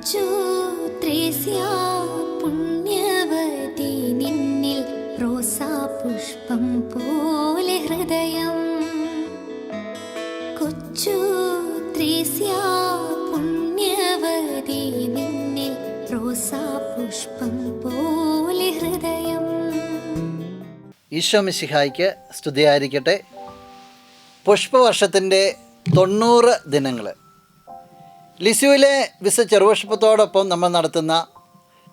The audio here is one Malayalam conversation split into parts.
കൊച്ചു ത്രേസ്യ പുണ്യവതി നിന്നിൽ റോസാ പുഷ്പം പോലെ ഹൃദയം. കൊച്ചു ത്രേസ്യ പുണ്യവതി നിന്നിൽ റോസാ പുഷ്പം പോലെ ഹൃദയം. ഈശോ മിശിഹായ്ക്ക് സ്തുതിയായിരിക്കട്ടെ. പുഷ്പവർഷത്തിൻ്റെ 90 ദിനങ്ങൾ. ലിസ്യുവിലെ വിശ ചെറുപുഷ്പത്തോടൊപ്പം നമ്മൾ നടത്തുന്ന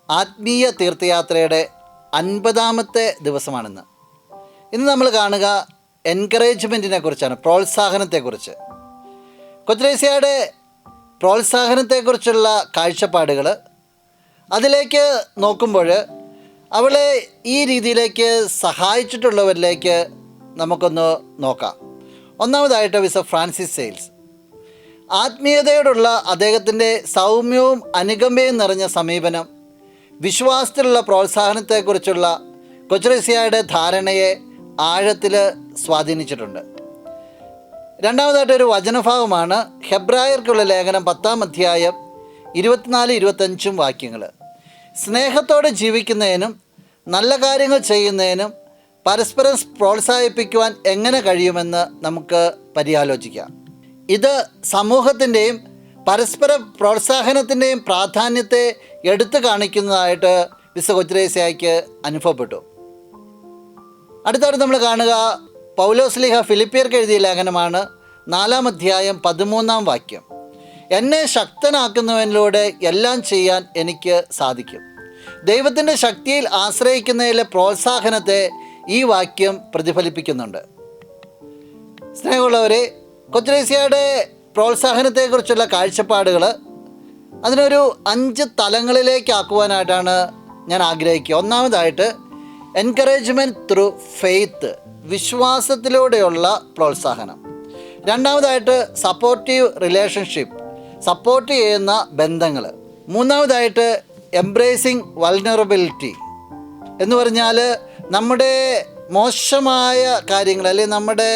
ആത്മീയ തീർത്ഥയാത്രയുടെ 50ാമത്തെ ദിവസമാണിന്ന്. ഇന്ന് നമ്മൾ കാണുക എൻകറേജ്മെൻറ്റിനെ കുറിച്ചാണ്, പ്രോത്സാഹനത്തെക്കുറിച്ച്. കൊച്ചുത്രേസ്യയുടെ പ്രോത്സാഹനത്തെക്കുറിച്ചുള്ള കാഴ്ചപ്പാടുകൾ, അതിലേക്ക് നോക്കുമ്പോൾ അവളെ ഈ രീതിയിലേക്ക് സഹായിച്ചിട്ടുള്ളവരിലേക്ക് നമുക്കൊന്ന് നോക്കാം. ഒന്നാമതായിട്ട് വിശ ഫ്രാൻസിസ് സെയിൽസ്. ആത്മീയതയോടുള്ള അദ്ദേഹത്തിൻ്റെ സൗമ്യവും അനുകമ്പയും നിറഞ്ഞ സമീപനം വിശ്വാസത്തിലുള്ള പ്രോത്സാഹനത്തെക്കുറിച്ചുള്ള കൊച്ചുത്രേസ്യയുടെ ധാരണയെ ആഴത്തിൽ സ്വാധീനിച്ചിട്ടുണ്ട്. രണ്ടാമതായിട്ടൊരു വചനഭാഗമാണ് ഹെബ്രായർക്കുള്ള ലേഖനം 10-ാം അധ്യായം 24-25 വാക്യങ്ങൾ. സ്നേഹത്തോടെ ജീവിക്കുന്നതിനും നല്ല കാര്യങ്ങൾ ചെയ്യുന്നതിനും പരസ്പരം പ്രോത്സാഹിപ്പിക്കുവാൻ എങ്ങനെ കഴിയുമെന്ന് നമുക്ക് പര്യാലോചിക്കാം. ഇത് സമൂഹത്തിൻ്റെയും പരസ്പര പ്രോത്സാഹനത്തിൻ്റെയും പ്രാധാന്യത്തെ എടുത്തു കാണിക്കുന്നതായിട്ട് വിശുദ്ധ കൊച്ചുത്രേസ്യയ്ക്ക് അനുഭവപ്പെട്ടു. അടുത്തായിട്ട് നമ്മൾ കാണുക പൗലോസ്ലീഹ ഫിലിപ്പിയർക്ക് എഴുതിയ ലേഖനമാണ് 4-ാം അധ്യായം 13-ാം വാക്യം. എന്നെ ശക്തനാക്കുന്നവനിലൂടെ എല്ലാം ചെയ്യാൻ എനിക്ക് സാധിക്കും. ദൈവത്തിൻ്റെ ശക്തിയിൽ ആശ്രയിക്കുന്നതിലെ പ്രോത്സാഹനത്തെ ഈ വാക്യം പ്രതിഫലിപ്പിക്കുന്നുണ്ട്. സ്നേഹമുള്ളവരെ, കൊച്ചുത്രേസ്യയുടെ പ്രോത്സാഹനത്തെക്കുറിച്ചുള്ള കാഴ്ചപ്പാടുകൾ അതിനൊരു 5 തലങ്ങളിലേക്കാക്കുവാനായിട്ടാണ് ഞാൻ ആഗ്രഹിക്കുക. ഒന്നാമതായിട്ട് എൻകറേജ്മെൻറ്റ് ത്രൂ ഫെയ്ത്ത്, വിശ്വാസത്തിലൂടെയുള്ള പ്രോത്സാഹനം. രണ്ടാമതായിട്ട് സപ്പോർട്ടീവ് റിലേഷൻഷിപ്പ്, സപ്പോർട്ട് ചെയ്യുന്ന ബന്ധങ്ങൾ. മൂന്നാമതായിട്ട് എംബ്രേസിങ് വൾനറബിലിറ്റി എന്ന് പറഞ്ഞാൽ നമ്മുടെ മോശമായ കാര്യങ്ങൾ അല്ലെങ്കിൽ നമ്മുടെ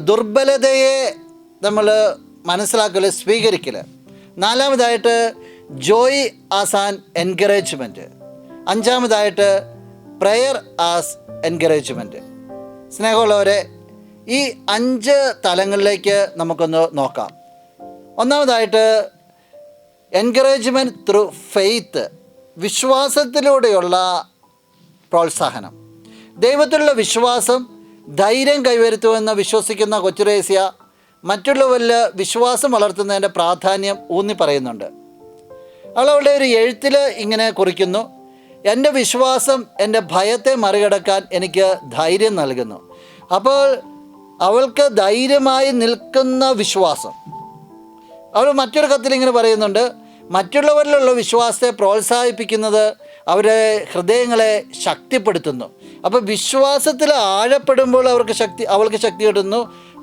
ദുർബലതയെ നമ്മൾ മനസ്സിലാക്കൽ, സ്വീകരിക്കൽ. നാലാമതായിട്ട് ജോയ് ആസ് ആൻ എൻകറേജ്മെൻറ്റ്. അഞ്ചാമതായിട്ട് പ്രെയർ ആസ് എൻകറേജ്മെൻറ്റ്. സ്നേഹമുള്ളവരെ, ഈ 5 തലങ്ങളിലേക്ക് നമുക്കൊന്ന് നോക്കാം. ഒന്നാമതായിട്ട് എൻകറേജ്മെൻറ്റ് ത്രൂ ഫെയ്ത്ത്, വിശ്വാസത്തിലൂടെയുള്ള പ്രോത്സാഹനം. ദൈവത്തിലുള്ള വിശ്വാസം ധൈര്യം കൈവരുത്തുമെന്ന് വിശ്വസിക്കുന്ന കൊച്ചുത്രേസ്യ മറ്റുള്ളവരിൽ വിശ്വാസം വളർത്തുന്നതിൻ്റെ പ്രാധാന്യം ഊന്നി പറയുന്നുണ്ട്. അവളുടെ ഒരു എഴുത്തിൽ ഇങ്ങനെ കുറിക്കുന്നു: എൻ്റെ വിശ്വാസം എൻ്റെ ഭയത്തെ മറികടക്കാൻ എനിക്ക് ധൈര്യം നൽകുന്നു. അപ്പോൾ അവൾക്ക് ധൈര്യമായി നിൽക്കുന്ന വിശ്വാസം. അവൾ മറ്റൊരു കത്തിൽ ഇങ്ങനെ പറയുന്നുണ്ട്: മറ്റുള്ളവരിലുള്ള വിശ്വാസത്തെ പ്രോത്സാഹിപ്പിക്കുന്നത് അവരുടെ ഹൃദയങ്ങളെ ശക്തിപ്പെടുത്തുന്നു. അപ്പോൾ വിശ്വാസത്തിൽ ആഴപ്പെടുമ്പോൾ അവൾക്ക് ശക്തി കിട്ടുന്നു.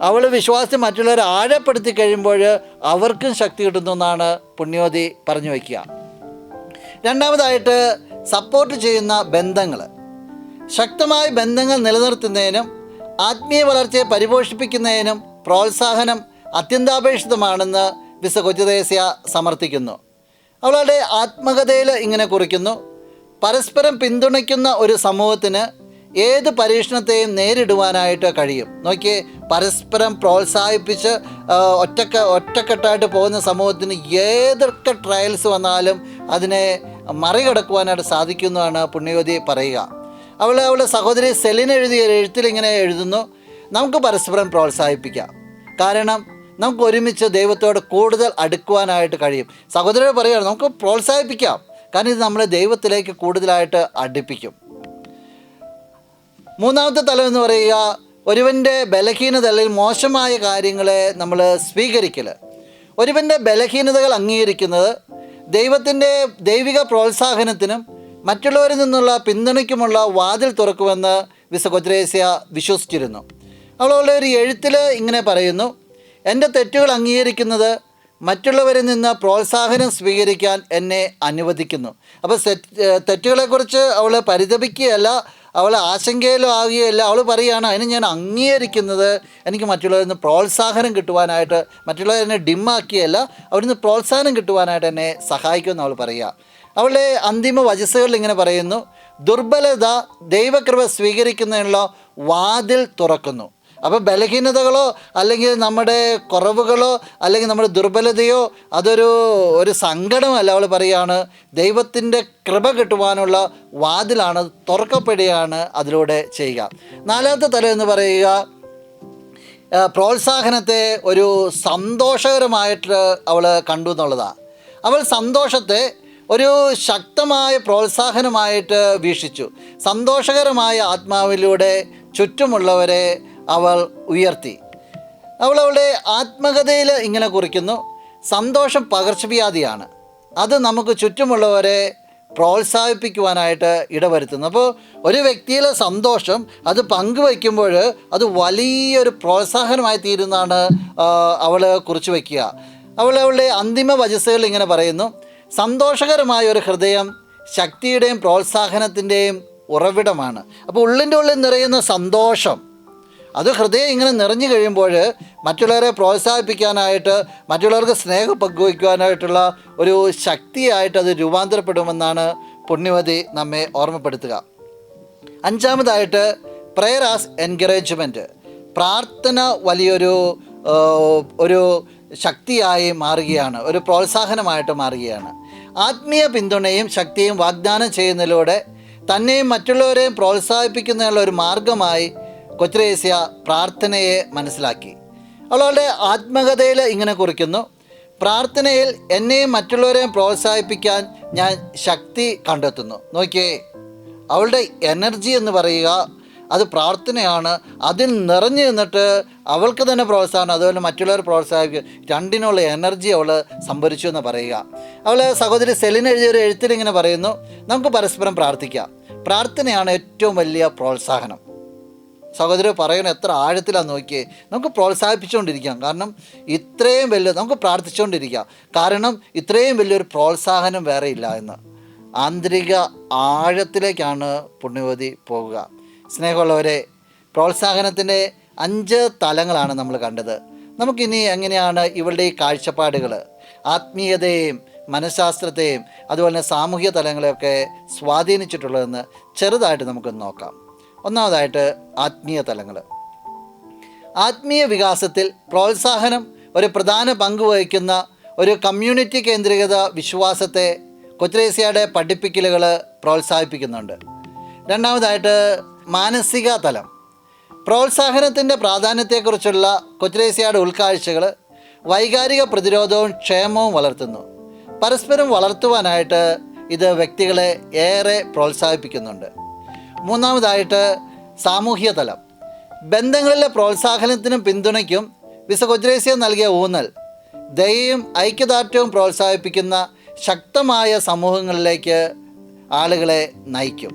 അവൾ വിശ്വാസത്തിൽ മറ്റുള്ളവരെ ആഴപ്പെടുത്തി കഴിയുമ്പോൾ അവർക്കും ശക്തി കിട്ടുന്നു എന്നാണ് പുണ്യവതി പറഞ്ഞു വയ്ക്കുക. രണ്ടാമതായിട്ട് സപ്പോർട്ട് ചെയ്യുന്ന ബന്ധങ്ങൾ. ശക്തമായ ബന്ധങ്ങൾ നിലനിർത്തുന്നതിനും ആത്മീയ വളർച്ചയെ പരിപോഷിപ്പിക്കുന്നതിനും പ്രോത്സാഹനം അത്യന്താപേക്ഷിതമാണെന്ന് വിശുദ്ധ കൊച്ചുത്രേസ്യ സമർത്ഥിക്കുന്നു. അവളുടെ ആത്മകഥയിൽ ഇങ്ങനെ കുറിക്കുന്നു: പരസ്പരം പിന്തുണയ്ക്കുന്ന ഒരു സമൂഹത്തിന് ഏത് പരീക്ഷണത്തെയും നേരിടുവാനായിട്ട് കഴിയും. നോക്കിയേ, പരസ്പരം പ്രോത്സാഹിപ്പിച്ച് ഒറ്റക്കെട്ടായിട്ട് പോകുന്ന സമൂഹത്തിന് ഏതൊക്കെ ട്രയൽസ് വന്നാലും അതിനെ മറികടക്കുവാനായിട്ട് സാധിക്കുന്നതാണ് പുണ്യവതി പറയുക. അവളുടെ സഹോദരി സെലിൻ എഴുതിയ എഴുത്തിൽ ഇങ്ങനെ എഴുതുന്നു: നമുക്ക് പരസ്പരം പ്രോത്സാഹിപ്പിക്കാം, കാരണം നമുക്ക് ഒരുമിച്ച് ദൈവത്തോട് കൂടുതൽ അടുക്കുവാനായിട്ട് കഴിയും. സഹോദരർ പറയുകയാണ്, നമുക്ക് പ്രോത്സാഹിപ്പിക്കാം, കാരണം ഇത് നമ്മളെ ദൈവത്തിലേക്ക് കൂടുതലായിട്ട് അടുപ്പിക്കും. മൂന്നാമത്തെ തലം എന്ന് പറയുക ഒരുവൻ്റെ ബലഹീനത അല്ലെങ്കിൽ മോശമായ കാര്യങ്ങളെ നമ്മൾ സ്വീകരിക്കൽ. ഒരുവൻ്റെ ബലഹീനതകൾ അംഗീകരിക്കുന്നത് ദൈവത്തിൻ്റെ ദൈവിക പ്രോത്സാഹനത്തിനും മറ്റുള്ളവരിൽ നിന്നുള്ള പിന്തുണയ്ക്കുമുള്ള വാതിൽ തുറക്കുമെന്ന് വിശുദ്ധ കൊച്ചുത്രേസ്യ വിശ്വസിച്ചിരുന്നു. അവളുടെ ഒരു എഴുത്തിൽ ഇങ്ങനെ പറയുന്നു: എൻ്റെ തെറ്റുകൾ അംഗീകരിക്കുന്നത് മറ്റുള്ളവരിൽ നിന്ന് പ്രോത്സാഹനം സ്വീകരിക്കാൻ എന്നെ അനുവദിക്കുന്നു. അപ്പോൾ തെറ്റുകളെക്കുറിച്ച് അവൾ പരിതപിക്കുകയല്ല, അവൾ ആശങ്കയിലും ആകുകയല്ല. അവൾ പറയുകയാണ്, അതിന് ഞാൻ അംഗീകരിക്കുന്നത് എനിക്ക് മറ്റുള്ളവരിൽ നിന്ന് പ്രോത്സാഹനം കിട്ടുവാനായിട്ട്, മറ്റുള്ളവരെന്നെ ഡിമ്മാക്കിയല്ല, അവരിൽ നിന്ന് പ്രോത്സാഹനം കിട്ടുവാനായിട്ട് എന്നെ സഹായിക്കുമെന്ന് അവൾ പറയുക. അവളുടെ അന്തിമ വചസ്സുകളിൽ ഇങ്ങനെ പറയുന്നു, ദുർബലത ദൈവകൃപ സ്വീകരിക്കുന്നതിനുള്ള വാതിൽ തുറക്കുന്നു. അപ്പോൾ ബലഹീനതകളോ അല്ലെങ്കിൽ നമ്മുടെ കുറവുകളോ അല്ലെങ്കിൽ നമ്മുടെ ദുർബലതയോ അതൊരു സങ്കടമല്ല. അവൾ പറയുകയാണ്, ദൈവത്തിൻ്റെ കൃപ കിട്ടുവാനുള്ള വാതിലാണ്, തുറക്കപ്പെടുകയാണ് അതിലൂടെ ചെയ്യുക. നാലാമത്തെ തലം എന്ന് പറയുക, പ്രോത്സാഹനത്തെ ഒരു സന്തോഷകരമായിട്ട് അവൾ കണ്ടു എന്നുള്ളതാണ്. അവൾ സന്തോഷത്തെ ഒരു ശക്തമായ പ്രോത്സാഹനമായിട്ട് വീക്ഷിച്ചു. സന്തോഷകരമായ ആത്മാവിലൂടെ ചുറ്റുമുള്ളവരെ അവൾ ഉയർത്തി. അവളുടെ ആത്മകഥയിൽ ഇങ്ങനെ കുറിക്കുന്നു, സന്തോഷം പകർച്ചവ്യാധിയാണ്, അത് നമുക്ക് ചുറ്റുമുള്ളവരെ പ്രോത്സാഹിപ്പിക്കുവാനായിട്ട് ഇടവരുത്തുന്നു. അപ്പോൾ ഒരു വ്യക്തിയിലെ സന്തോഷം അത് പങ്കുവയ്ക്കുമ്പോൾ അത് വലിയൊരു പ്രോത്സാഹനമായി തീരുന്നതാണ് അവൾ കുറിച്ച് വയ്ക്കുക. അവളുടെ അന്തിമ വചസ്സുകൾ ഇങ്ങനെ പറയുന്നു, സന്തോഷകരമായ ഒരു ഹൃദയം ശക്തിയുടെയും പ്രോത്സാഹനത്തിൻ്റെയും ഉറവിടമാണ്. അപ്പോൾ ഉള്ളിൻ്റെ ഉള്ളിൽ നിറയുന്ന സന്തോഷം അത് ഹൃദയം ഇങ്ങനെ നിറഞ്ഞു കഴിയുമ്പോൾ മറ്റുള്ളവരെ പ്രോത്സാഹിപ്പിക്കാനായിട്ട്, മറ്റുള്ളവർക്ക് സ്നേഹം പങ്കുവയ്ക്കുവാനായിട്ടുള്ള ഒരു ശക്തിയായിട്ട് അത് രൂപാന്തരപ്പെടുമെന്നാണ് പുണ്യവതി നമ്മെ ഓർമ്മപ്പെടുത്തുക. അഞ്ചാമതായിട്ട് പ്രയർ ആസ് എൻകറേജ്മെൻറ്റ്. പ്രാർത്ഥന വലിയൊരു ശക്തിയായി മാറുകയാണ്, ഒരു പ്രോത്സാഹനമായിട്ട് മാറുകയാണ്. ആത്മീയ പിന്തുണയും ശക്തിയും വാഗ്ദാനം ചെയ്യുന്നതിലൂടെ തന്നെയും മറ്റുള്ളവരെയും പ്രോത്സാഹിപ്പിക്കുന്നതിനുള്ള ഒരു മാർഗമായി കൊച്ചുത്രേസ്യ പ്രാർത്ഥനയെ മനസ്സിലാക്കി. അവളുടെ ആത്മകഥയിൽ ഇങ്ങനെ കുറിക്കുന്നു, പ്രാർത്ഥനയിൽ എന്നെയും മറ്റുള്ളവരെയും പ്രോത്സാഹിപ്പിക്കാൻ ഞാൻ ശക്തി കണ്ടെത്തുന്നു. നോക്കിയേ, അവളുടെ എനർജി എന്ന് പറയുക അത് പ്രാർത്ഥനയാണ്. അതിൽ നിറഞ്ഞു നിന്നിട്ട് അവൾക്ക് തന്നെ പ്രോത്സാഹനം, അതുപോലെ മറ്റുള്ളവർ പ്രോത്സാഹിപ്പിക്കുക, രണ്ടിനുള്ള എനർജി അവൾ സംഭരിച്ചു എന്ന് പറയുക. അവൾ സഹോദരി സെലിൻ എഴുതിയൊരു എഴുത്തിൽ ഇങ്ങനെ പറയുന്നു, നമുക്ക് പരസ്പരം പ്രാർത്ഥിക്കാം. പ്രാർത്ഥനയാണ് ഏറ്റവും വലിയ പ്രോത്സാഹനം. സഹോദരൻ പറയുന്നത് എത്ര ആഴത്തിലാണെന്ന് നോക്കിയേ. നമുക്ക് പ്രോത്സാഹിപ്പിച്ചുകൊണ്ടിരിക്കാം, കാരണം ഇത്രയും വലിയ, നമുക്ക് പ്രാർത്ഥിച്ചുകൊണ്ടിരിക്കാം, കാരണം ഇത്രയും വലിയൊരു പ്രോത്സാഹനം വേറെ ഇല്ല എന്ന്. ആന്തരിക ആഴത്തിലേക്കാണ് പുണ്യവതി പോകുക. സ്നേഹമുള്ളവരെ, പ്രോത്സാഹനത്തിൻ്റെ 5 തലങ്ങളാണ് നമ്മൾ കണ്ടത്. നമുക്കിനി എങ്ങനെയാണ് ഇവളുടെ ഈ കാഴ്ചപ്പാടുകൾ ആത്മീയതയെയും മനഃശാസ്ത്രത്തെയും അതുപോലെ തന്നെ സാമൂഹ്യ തലങ്ങളെയൊക്കെ സ്വാധീനിച്ചിട്ടുള്ളതെന്ന് ചെറുതായിട്ട് നമുക്കൊന്ന് നോക്കാം. ഒന്നാമതായിട്ട് ആത്മീയ തലങ്ങൾ. ആത്മീയ വികാസത്തിൽ പ്രോത്സാഹനം ഒരു പ്രധാന പങ്ക് വഹിക്കുന്ന ഒരു കമ്മ്യൂണിറ്റി കേന്ദ്രീകൃത വിശ്വാസത്തെ കൊച്ചുത്രേസ്യയുടെ പഠിപ്പിക്കലുകൾ പ്രോത്സാഹിപ്പിക്കുന്നുണ്ട്. രണ്ടാമതായിട്ട് മാനസിക തലം. പ്രോത്സാഹനത്തിൻ്റെ പ്രാധാന്യത്തെക്കുറിച്ചുള്ള കൊച്ചുത്രേസ്യയുടെ ഉൾക്കാഴ്ചകൾ വൈകാരിക പ്രതിരോധവും ക്ഷേമവും വളർത്തുന്നു. പരസ്പരം വളർത്തുവാനായിട്ട് ഇത് വ്യക്തികളെ ഏറെ പ്രോത്സാഹിപ്പിക്കുന്നുണ്ട്. മൂന്നാമതായിട്ട് സാമൂഹ്യ തലം. ബന്ധങ്ങളിലെ പ്രോത്സാഹനത്തിനും പിന്തുണയ്ക്കും വിശുദ്ധ കൊച്ചുത്രേസ്യ നൽകിയ ഊന്നൽ ദയയും ഐക്യദാർഢ്യവും പ്രോത്സാഹിപ്പിക്കുന്ന ശക്തമായ സമൂഹങ്ങളിലേക്ക് ആളുകളെ നയിക്കും.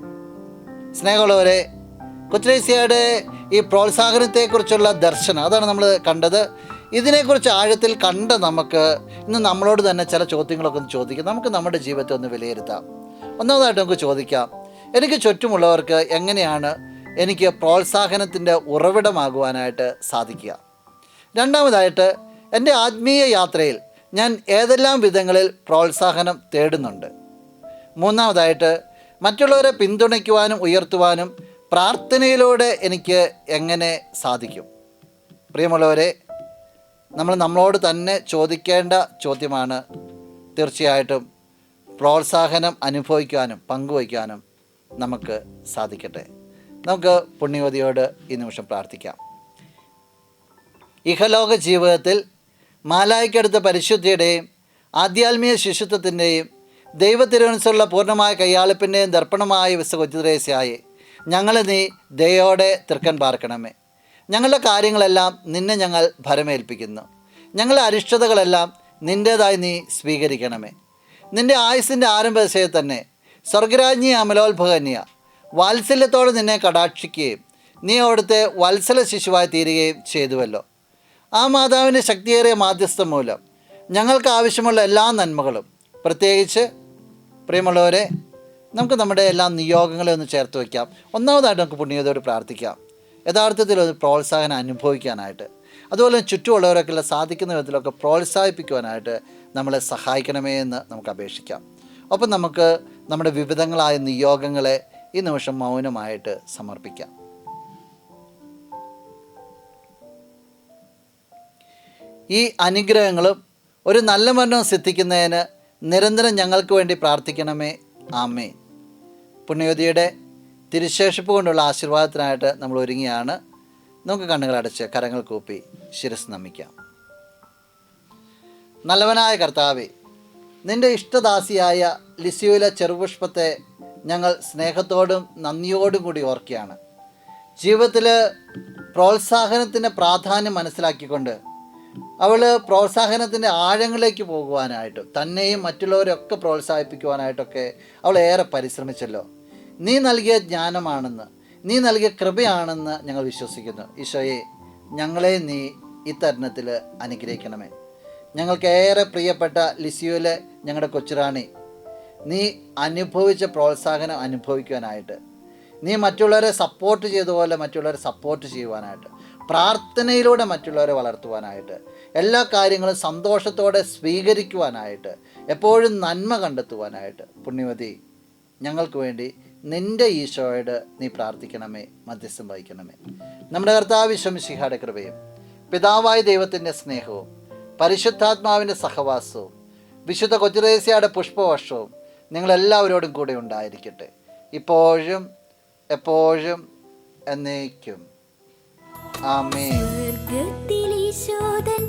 സ്നേഹമുള്ളവരെ, കൊച്ചുത്രേസ്യയുടെ ഈ പ്രോത്സാഹനത്തെക്കുറിച്ചുള്ള ദർശനം അതാണ് നമ്മൾ കണ്ടത്. ഇതിനെക്കുറിച്ച് ആഴത്തിൽ കണ്ട നമുക്ക് ഇന്ന് നമ്മളോട് തന്നെ ചില ചോദ്യങ്ങളൊക്കെ ഒന്ന് ചോദിക്കാം. നമുക്ക് നമ്മുടെ ജീവിതത്തെ ഒന്ന് വിലയിരുത്താം. ഒന്നാമതായിട്ട് നമുക്ക് ചോദിക്കാം, എനിക്ക് ചുറ്റുമുള്ളവർക്ക് എങ്ങനെയാണ് എനിക്ക് പ്രോത്സാഹനത്തിൻ്റെ ഉറവിടമാകുവാനായിട്ട് സാധിക്കുക? രണ്ടാമതായിട്ട്, എൻ്റെ ആത്മീയ യാത്രയിൽ ഞാൻ ഏതെല്ലാം വിധങ്ങളിൽ പ്രോത്സാഹനം തേടുന്നുണ്ട്? മൂന്നാമതായിട്ട്, മറ്റുള്ളവരെ പിന്തുണയ്ക്കുവാനും ഉയർത്തുവാനും പ്രാർത്ഥനയിലൂടെ എനിക്ക് എങ്ങനെ സാധിക്കും? പ്രിയമുള്ളവരെ, നമ്മളോട് തന്നെ ചോദിക്കേണ്ട ചോദ്യമാണ്. തീർച്ചയായിട്ടും പ്രോത്സാഹനം അനുഭവിക്കാനും പങ്കുവയ്ക്കാനും നമുക്ക് സാധിക്കട്ടെ. നമുക്ക് പുണ്യവതിയോട് ഈ നിമിഷം പ്രാർത്ഥിക്കാം. ഇഹലോക ജീവിതത്തിൽ മാലായിക്കടുത്ത പരിശുദ്ധിയുടെയും ആധ്യാത്മിക ശിശുത്വത്തിൻ്റെയും ദൈവത്തിരുവനുസരിച്ചുള്ള പൂർണ്ണമായ കയ്യാളിപ്പിൻ്റെയും ദർപ്പണമായ വിശുദ്ധ കൊച്ചുത്രേസ്യയായി ഞങ്ങളെ നീ ദയോടെ തൃക്കൻ പാർക്കണമേ. ഞങ്ങളുടെ കാര്യങ്ങളെല്ലാം നിന്നെ ഞങ്ങൾ ഭരമേൽപ്പിക്കുന്നു. ഞങ്ങളുടെ അരിഷ്ടതകളെല്ലാം നിൻ്റേതായി നീ സ്വീകരിക്കണമേ. നിൻ്റെ ആയുസ്സിൻ്റെ ആരംഭദശയിൽ തന്നെ സ്വർഗരാജ്ഞി അമലോത്ഭകന്യ വാത്സല്യത്തോടെ നിന്നെ കടാക്ഷിക്കുകയും നീ അവിടുത്തെ വത്സല ശിശുവായി തീരുകയും ചെയ്തുവല്ലോ. ആ മാതാവിൻ്റെ ശക്തിയേറിയ മാധ്യസ്ഥം മൂലം ഞങ്ങൾക്ക് ആവശ്യമുള്ള എല്ലാ നന്മകളും, പ്രത്യേകിച്ച് പ്രിയമുള്ളവരെ നമുക്ക് നമ്മുടെ എല്ലാ നിയോഗങ്ങളെ ഒന്ന് ചേർത്ത് വയ്ക്കാം. ഒന്നാമതായിട്ട് നമുക്ക് പുണ്യതയോട് പ്രാർത്ഥിക്കാം, യഥാർത്ഥത്തിൽ ഒരു പ്രോത്സാഹനം അനുഭവിക്കാനായിട്ട്. അതുപോലെ ചുറ്റുമുള്ളവരൊക്കെ സാധിക്കുന്ന വിധത്തിലൊക്കെ പ്രോത്സാഹിപ്പിക്കുവാനായിട്ട് നമ്മളെ സഹായിക്കണമേ എന്ന് നമുക്ക് അപേക്ഷിക്കാം. ഒപ്പം നമുക്ക് നമ്മുടെ വിവിധങ്ങളായ നിയോഗങ്ങളെ ഈ നിമിഷം മൗനമായിട്ട് സമർപ്പിക്കാം. ഈ അനുഗ്രഹങ്ങളും ഒരു നല്ല മരണം സിദ്ധിക്കുന്നതിന് നിരന്തരം ഞങ്ങൾക്ക് വേണ്ടി പ്രാർത്ഥിക്കണമേ. ആമേൻ. പുണ്യവതിയുടെ തിരുശേഷിപ്പ് കൊണ്ടുള്ള ആശീർവാദത്തിനായിട്ട് നമ്മൾ ഒരുങ്ങിയാണ്. നമുക്ക് കണ്ണുകളടച്ച് കരങ്ങൾ കൂപ്പി ശിരസ് നമിക്കാം. നല്ലവനായ കർത്താവേ, നിൻ്റെ ഇഷ്ടദാസിയായ ലിസിയോയിലെ ചെറുപുഷ്പത്തെ ഞങ്ങൾ സ്നേഹത്തോടും നന്ദിയോടും കൂടി ഓർക്കുകയാണ്. ജീവിതത്തിൽ പ്രോത്സാഹനത്തിൻ്റെ പ്രാധാന്യം മനസ്സിലാക്കിക്കൊണ്ട് അവൾ പ്രോത്സാഹനത്തിൻ്റെ ആഴങ്ങളിലേക്ക് പോകുവാനായിട്ടും തന്നെയും മറ്റുള്ളവരൊക്കെ പ്രോത്സാഹിപ്പിക്കുവാനായിട്ടൊക്കെ അവൾ ഏറെ പരിശ്രമിച്ചല്ലോ. നീ നൽകിയ ജ്ഞാനമാണെന്ന്, നീ നൽകിയ കൃപയാണെന്ന് ഞങ്ങൾ വിശ്വസിക്കുന്നു. ഈശോയെ, ഞങ്ങളെ നീ ഈ തരുണത്തിൽ അനുഗ്രഹിക്കണമേ. ഞങ്ങൾക്ക് ഏറെ പ്രിയപ്പെട്ട ലിസിയോയിലെ ഞങ്ങളുടെ കൊച്ചുറാണി, നീ അനുഭവിച്ച പ്രോത്സാഹനം അനുഭവിക്കുവാനായിട്ട്, നീ മറ്റുള്ളവരെ സപ്പോർട്ട് ചെയ്തതുപോലെ മറ്റുള്ളവരെ സപ്പോർട്ട് ചെയ്യുവാനായിട്ട്, പ്രാർത്ഥനയിലൂടെ മറ്റുള്ളവരെ വളർത്തുവാനായിട്ട്, എല്ലാ കാര്യങ്ങളും സന്തോഷത്തോടെ സ്വീകരിക്കുവാനായിട്ട്, എപ്പോഴും നന്മ കണ്ടെത്തുവാനായിട്ട് പുണ്യവതി ഞങ്ങൾക്ക് വേണ്ടി നിൻ്റെ ഈശോയോട് നീ പ്രാർത്ഥിക്കണമേ, മധ്യസ്ഥം വഹിക്കണമേ. നമ്മുടെ കർത്താവ് മിശിഹായുടെ കൃപയും പിതാവായ ദൈവത്തിൻ്റെ സ്നേഹവും പരിശുദ്ധാത്മാവിൻ്റെ സഹവാസവും വിശുദ്ധ കൊച്ചുത്രേസ്യയുടെ പുഷ്പവർഷവും നിങ്ങളെല്ലാവരോടും കൂടെ ഉണ്ടായിരിക്കട്ടെ, ഇപ്പോഴും എപ്പോഴും എന്നേക്കും. ആമേൻ. സ്വർഗ്ഗത്തിലെ ഈശോദൻ